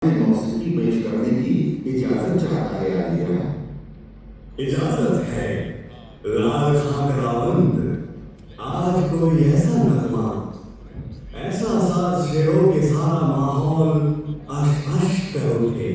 मौसीकी पेश करने की इजाजत चाहता है आलिया। इजाजत है लाल खाक रावंद। आज कोई ऐसा नगमा, ऐसा साज शेरों के सारा माहौल अश अश कर उठे।